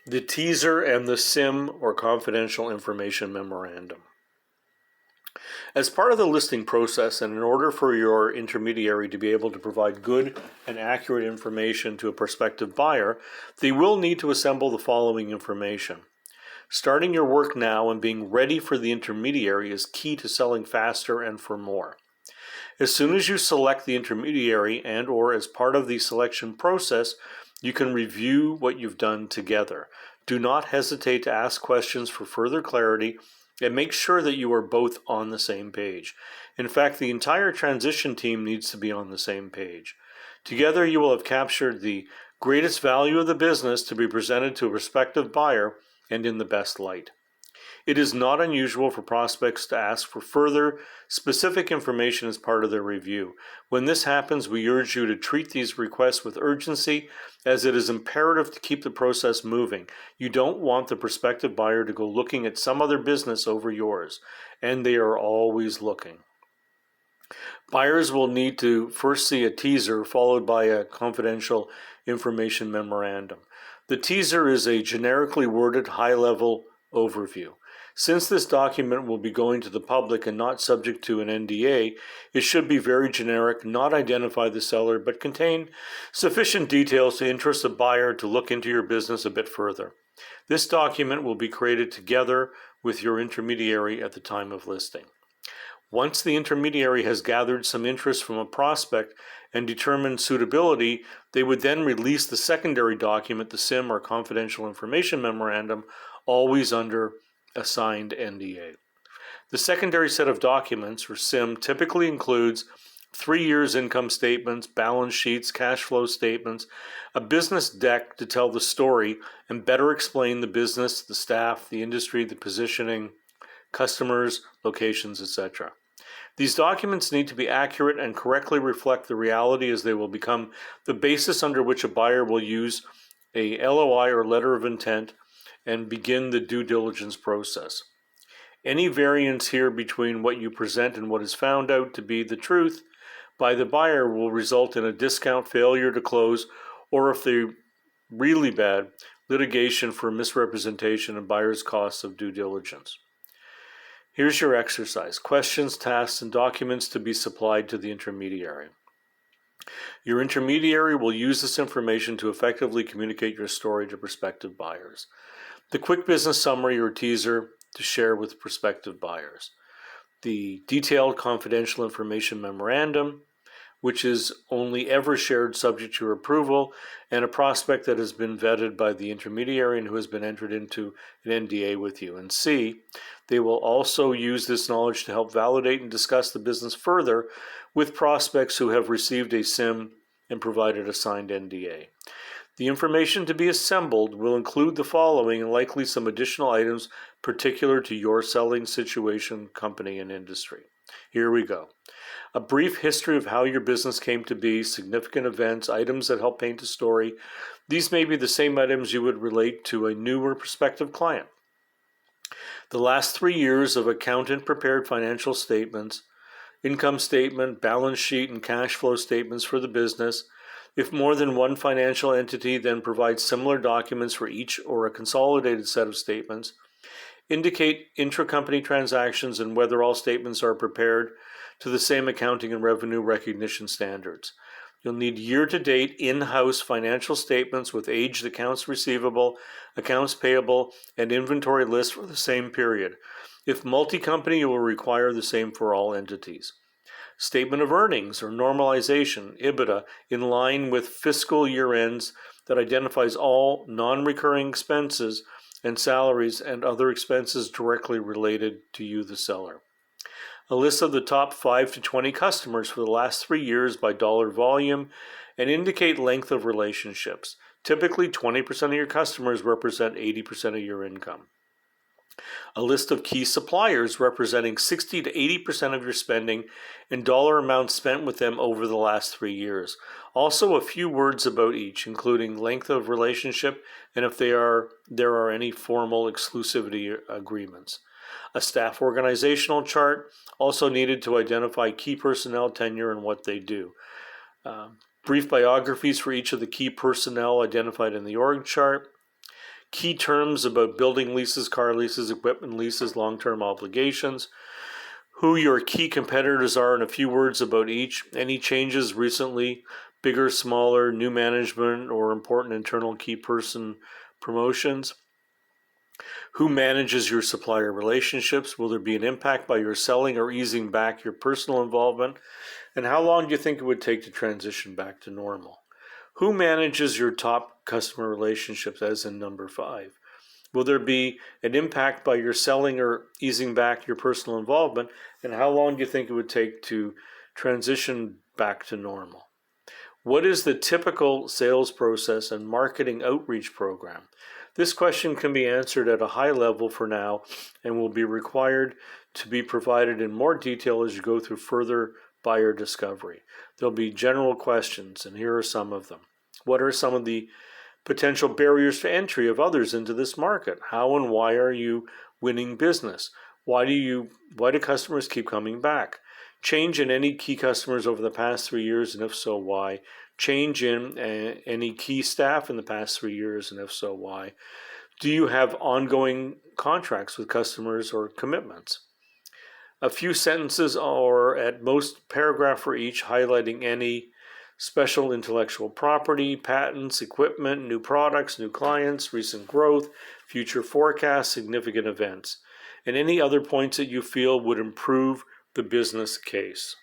The teaser and the CIM, or confidential information memorandum. As part of the listing process, and in order for your intermediary to be able to provide good and accurate information to a prospective buyer, they will need to assemble the following information. Starting your work now and being ready for the intermediary is key to selling faster and for more. As soon as you select the intermediary and or as part of the selection process, you can review what you've done together. Do not hesitate to ask questions for further clarity and make sure that you are both on the same page. In fact, the entire transition team needs to be on the same page. Together, you will have captured the greatest value of the business to be presented to a prospective buyer and in the best light. It is not unusual for prospects to ask for further specific information as part of their review. When this happens, we urge you to treat these requests with urgency, as it is imperative to keep the process moving. You don't want the prospective buyer to go looking at some other business over yours, and they are always looking. Buyers will need to first see a teaser followed by a confidential information memorandum. The teaser is a generically worded high-level overview. Since this document will be going to the public and not subject to an NDA, it should be very generic, not identify the seller, but contain sufficient details to interest the buyer to look into your business a bit further. This document will be created together with your intermediary at the time of listing. Once the intermediary has gathered some interest from a prospect and determined suitability, they would then release the secondary document, the CIM or confidential information memorandum, always under a signed NDA. The secondary set of documents, or CIM, typically includes 3 years income statements, balance sheets, cash flow statements, a business deck to tell the story and better explain the business, the staff, the industry, the positioning, customers, locations, etc. These documents need to be accurate and correctly reflect the reality, as they will become the basis under which a buyer will use a LOI or letter of intent and begin the due diligence process. Any variance here between what you present and what is found out to be the truth by the buyer will result in a discount, failure to close, or if they're really bad, litigation for misrepresentation and buyer's costs of due diligence. Here's your exercise: questions, tasks, and documents to be supplied to the intermediary. Your intermediary will use this information to effectively communicate your story to prospective buyers. The quick business summary or teaser to share with prospective buyers. The detailed confidential information memorandum, which is only ever shared subject to your approval, and a prospect that has been vetted by the intermediary and who has been entered into an NDA with you. And C, they will also use this knowledge to help validate and discuss the business further with prospects who have received a CIM and provided a signed NDA. The information to be assembled will include the following and likely some additional items particular to your selling situation, company, and industry. Here we go. A brief history of how your business came to be, significant events, items that help paint a story. These may be the same items you would relate to a new or prospective client. The last 3 years of accountant-prepared financial statements, income statement, balance sheet, and cash flow statements for the business. If more than one financial entity, then provide similar documents for each or a consolidated set of statements. Indicate intra-company transactions and whether all statements are prepared to the same accounting and revenue recognition standards. You'll need year-to-date in-house financial statements with aged accounts receivable, accounts payable, and inventory lists for the same period. If multi-company, you will require the same for all entities. Statement of earnings or normalization, EBITDA, in line with fiscal year ends that identifies all non-recurring expenses and salaries and other expenses directly related to you, the seller. A list of the top 5 to 20 customers for the last 3 years by dollar volume, and indicate length of relationships. Typically, 20% of your customers represent 80% of your income. A list of key suppliers representing 60 to 80% of your spending and dollar amounts spent with them over the last 3 years. Also, a few words about each, including length of relationship and if there are any formal exclusivity agreements. A staff organizational chart, also needed to identify key personnel tenure and what they do. Brief biographies for each of the key personnel identified in the org chart. key terms about building leases, car leases, equipment leases, long-term obligations, who your key competitors are, and a few words about each, any changes recently, bigger, smaller, new management, or important internal key person promotions. Who manages your supplier relationships? Will there be an impact by your selling or easing back your personal involvement? And how long do you think it would take to transition back to normal? Who manages your top customer relationships, as in number 5? Will there be an impact by your selling or easing back your personal involvement? And how long do you think it would take to transition back to normal? What is the typical sales process and marketing outreach program? This question can be answered at a high level for now and will be required to be provided in more detail as you go through further buyer discovery. There'll be general questions, and here are some of them. What are some of the potential barriers to entry of others into this market? How and why are you winning business? Why do customers keep coming back? Change in any key customers over the past 3 years, and if so, why? Change in any key staff in the past 3 years, and if so, why? Do you have ongoing contracts with customers or commitments? A few sentences or at most paragraph for each, highlighting any special intellectual property, patents, equipment, new products, new clients, recent growth, future forecasts, significant events, and any other points that you feel would improve the business case.